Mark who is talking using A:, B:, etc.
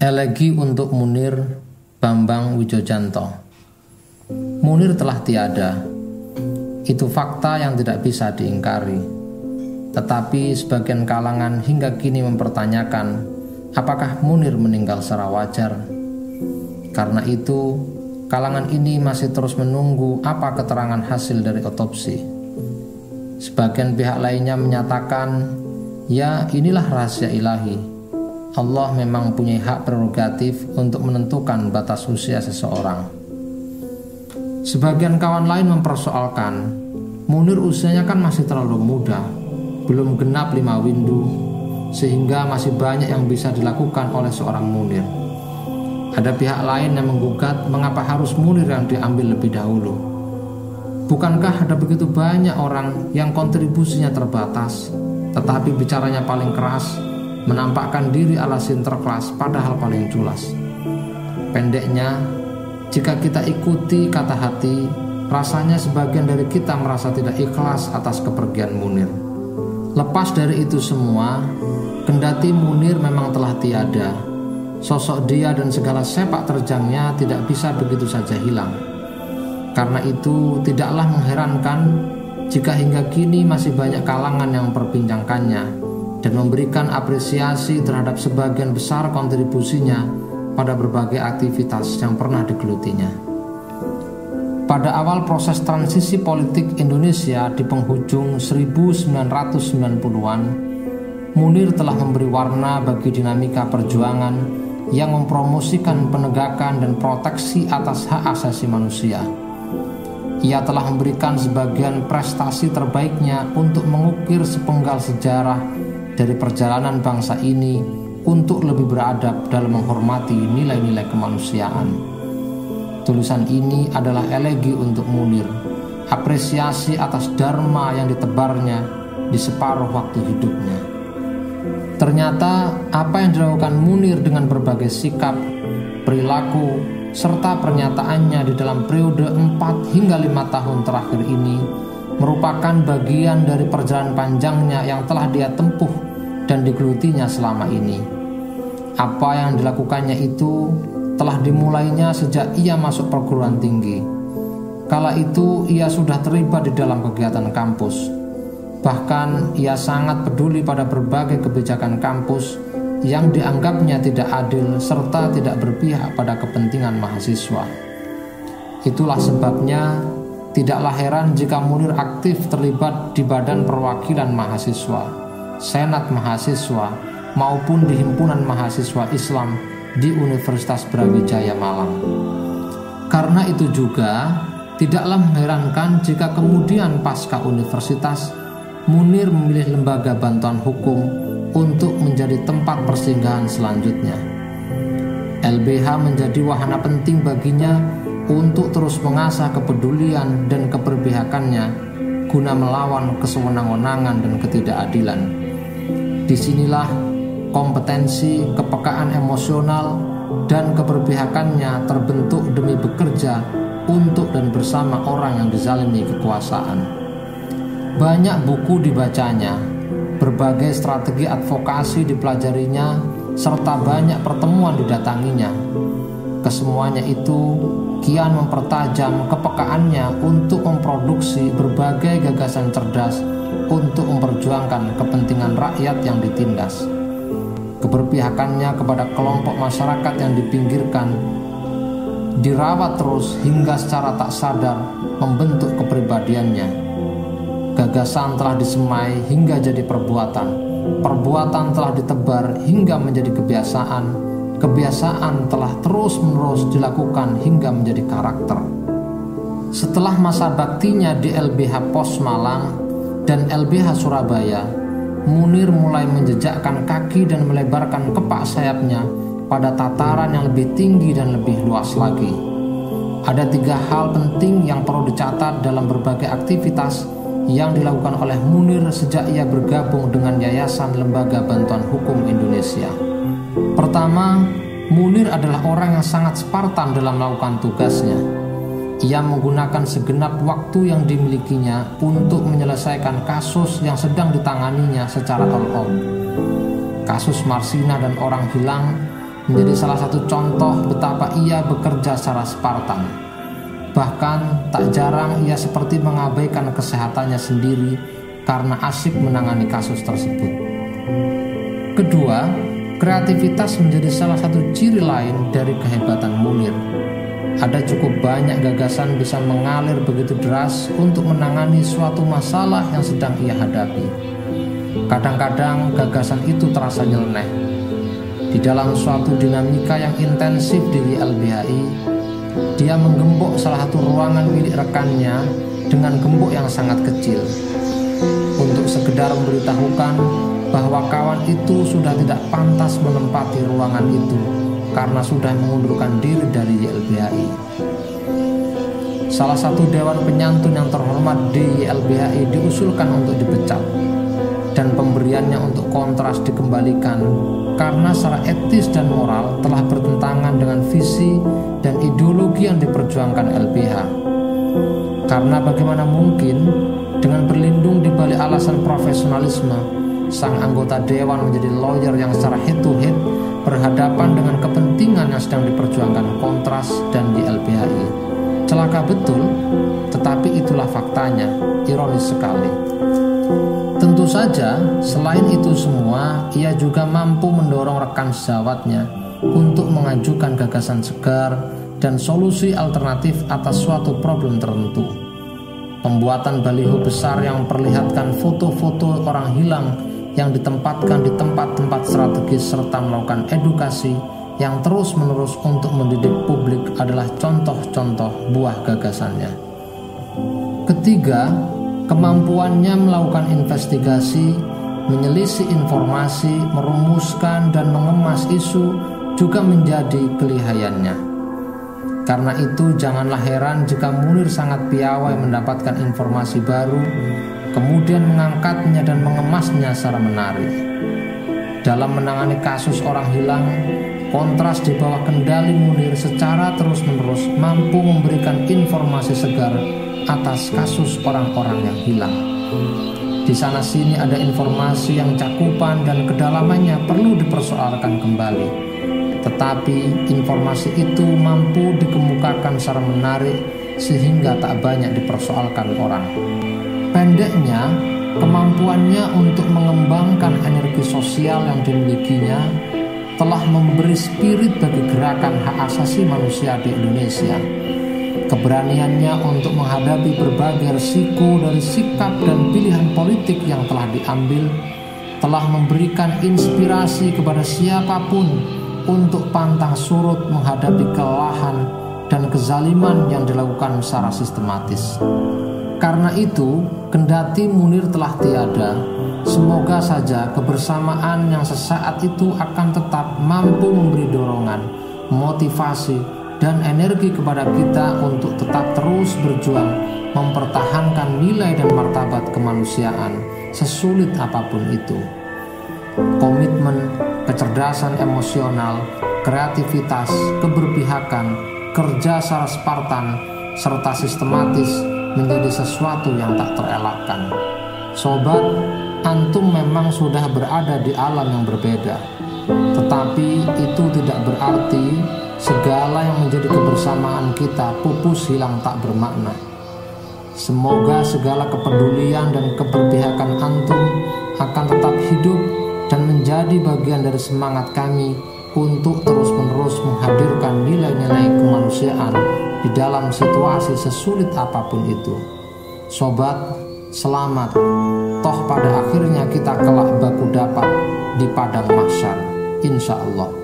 A: Elegi untuk Munir, Bambang Widjojanto. Munir telah tiada. Itu fakta yang tidak bisa diingkari. Tetapi sebagian kalangan hingga kini mempertanyakan apakah Munir meninggal secara wajar. Karena itu, kalangan ini masih terus menunggu apa keterangan hasil dari otopsi. Sebagian pihak lainnya menyatakan, ya inilah rahasia ilahi. Allah memang punya hak prerogatif untuk menentukan batas usia seseorang. Sebagian kawan lain mempersoalkan, Munir usianya kan masih terlalu muda, belum genap 5 windu, sehingga masih banyak yang bisa dilakukan oleh seorang Munir. Ada pihak lain yang menggugat mengapa harus Munir yang diambil lebih dahulu. Bukankah ada begitu banyak orang yang kontribusinya terbatas, tetapi bicaranya paling keras, menampakkan diri ala Sinterklas padahal paling culas. Pendeknya, jika kita ikuti kata hati, rasanya sebagian dari kita merasa tidak ikhlas atas kepergian Munir. Lepas dari itu semua, kendati Munir memang telah tiada, sosok dia dan segala sepak terjangnya tidak bisa begitu saja hilang. Karena itu tidaklah mengherankan jika hingga kini masih banyak kalangan yang memperbincangkannya dan memberikan apresiasi terhadap sebagian besar kontribusinya pada berbagai aktivitas yang pernah digelutinya. Pada awal proses transisi politik Indonesia di penghujung 1990-an, Munir telah memberi warna bagi dinamika perjuangan yang mempromosikan penegakan dan proteksi atas hak asasi manusia. Ia telah memberikan sebagian prestasi terbaiknya untuk mengukir sepenggal sejarah dari perjalanan bangsa ini untuk lebih beradab dalam menghormati nilai-nilai kemanusiaan. Tulisan ini adalah elegi untuk Munir, apresiasi atas dharma yang ditebarnya di separuh waktu hidupnya. Ternyata apa yang dilakukan Munir dengan berbagai sikap, perilaku, serta pernyataannya di dalam periode 4 hingga 5 tahun terakhir ini merupakan bagian dari perjalanan panjangnya yang telah dia tempuh dan digelutinya selama ini. Apa yang dilakukannya itu telah dimulainya sejak ia masuk perguruan tinggi. Kala itu ia sudah terlibat di dalam kegiatan kampus. Bahkan ia sangat peduli pada berbagai kebijakan kampus yang dianggapnya tidak adil serta tidak berpihak pada kepentingan mahasiswa. Itulah sebabnya tidaklah heran jika Munir aktif terlibat di Badan Perwakilan Mahasiswa, Senat Mahasiswa, maupun di Himpunan Mahasiswa Islam di Universitas Brawijaya Malang. Karena itu juga tidaklah mengherankan jika kemudian pasca universitas, Munir memilih lembaga bantuan hukum untuk menjadi tempat persinggahan selanjutnya. LBH menjadi wahana penting baginya untuk terus mengasah kepedulian dan keberpihakannya guna melawan kesewenang-wenangan dan ketidakadilan. Disinilah kompetensi, kepekaan emosional, dan keberpihakannya terbentuk demi bekerja untuk dan bersama orang yang dizalimi kekuasaan. Banyak buku dibacanya, berbagai strategi advokasi dipelajarinya, serta banyak pertemuan didatanginya. Kesemuanya itu kian mempertajam kepekaannya untuk memproduksi berbagai gagasan cerdas untuk memperjuangkan kepentingan rakyat yang ditindas. Keberpihakannya kepada kelompok masyarakat yang dipinggirkan dirawat terus hingga secara tak sadar membentuk kepribadiannya. Gagasan telah disemai hingga jadi perbuatan. Perbuatan telah ditebar hingga menjadi kebiasaan. Kebiasaan telah terus-menerus dilakukan hingga menjadi karakter. Setelah masa baktinya di LBH Pos Malang dan LBH Surabaya, Munir mulai menjejakkan kaki dan melebarkan kepak sayapnya pada tataran yang lebih tinggi dan lebih luas lagi. Ada 3 hal penting yang perlu dicatat dalam berbagai aktivitas yang dilakukan oleh Munir sejak ia bergabung dengan Yayasan Lembaga Bantuan Hukum Indonesia. Pertama, Munir adalah orang yang sangat Spartan dalam melakukan tugasnya. Ia menggunakan segenap waktu yang dimilikinya untuk menyelesaikan kasus yang sedang ditanganinya secara all-out. Kasus Marsina dan orang hilang menjadi salah satu contoh betapa ia bekerja secara Spartan. Bahkan tak jarang ia seperti mengabaikan kesehatannya sendiri karena asyik menangani kasus tersebut. Kedua, kreativitas menjadi salah satu ciri lain dari kehebatan Munir. Ada cukup banyak gagasan bisa mengalir begitu deras untuk menangani suatu masalah yang sedang ia hadapi. Kadang-kadang gagasan itu terasa nyeleneh. Di dalam suatu dinamika yang intensif di YLBHI, dia menggembok salah satu ruangan milik rekannya dengan gembok yang sangat kecil untuk sekedar memberitahukan bahwa kawan itu sudah tidak pantas menempati ruangan itu karena sudah mengundurkan diri dari YLBHI. Salah satu dewan penyantun yang terhormat di YLBHI diusulkan untuk dipecat dan pemberiannya untuk kontras dikembalikan karena secara etis dan moral telah bertentangan dengan visi dan ideologi yang diperjuangkan LBH. Karena bagaimana mungkin dengan berlindung di balik alasan profesionalisme, sang anggota dewan menjadi lawyer yang secara head to head berhadapan dengan kepentingan yang sedang diperjuangkan Kontras dan YLBHI. Celaka betul, tetapi itulah faktanya. Ironis sekali. Tentu saja, selain itu semua, ia juga mampu mendorong rekan sejawatnya untuk mengajukan gagasan segar dan solusi alternatif atas suatu problem tertentu. Pembuatan baliho besar yang memperlihatkan foto-foto orang hilang yang ditempatkan di tempat-tempat strategis serta melakukan edukasi yang terus-menerus untuk mendidik publik adalah contoh-contoh buah gagasannya. Ketiga, kemampuannya melakukan investigasi, menyelisih informasi, merumuskan dan mengemas isu juga menjadi kelihayannya. Karena itu janganlah heran jika Munir sangat piawai mendapatkan informasi baru, kemudian mengangkatnya dan mengemasnya secara menarik. Dalam menangani kasus orang hilang, Kontras di bawah kendali Munir secara terus-menerus mampu memberikan informasi segar atas kasus orang-orang yang hilang. Di sana-sini ada informasi yang cakupan dan kedalamannya perlu dipersoalkan kembali. Tetapi informasi itu mampu dikemukakan secara menarik sehingga tak banyak dipersoalkan orang. Pendeknya, kemampuannya untuk mengembangkan energi sosial yang dimilikinya telah memberi spirit bagi gerakan hak asasi manusia di Indonesia. Keberaniannya untuk menghadapi berbagai risiko dari sikap dan pilihan politik yang telah diambil telah memberikan inspirasi kepada siapapun untuk pantang surut menghadapi kelelahan dan kezaliman yang dilakukan secara sistematis. Karena itu, kendati Munir telah tiada, semoga saja kebersamaan yang sesaat itu akan tetap mampu memberi dorongan, motivasi, dan energi kepada kita untuk tetap terus berjuang mempertahankan nilai dan martabat kemanusiaan sesulit apapun itu. Komitmen, kecerdasan emosional, kreativitas, keberpihakan, kerja secara Spartan, serta sistematis menjadi sesuatu yang tak terelakkan. Sobat, antum memang sudah berada di alam yang berbeda, tetapi itu tidak berarti segala yang menjadi kebersamaan kita pupus hilang tak bermakna. Semoga segala kepedulian dan keberpihakan antum akan tetap hidup dan menjadi bagian dari semangat kami untuk terus-menerus menghadirkan nilai-nilai kemanusiaan di dalam situasi sesulit apapun itu. Sobat, selamat. Toh pada akhirnya kita kelak baku dapat di padang mahsyar, insya Allah.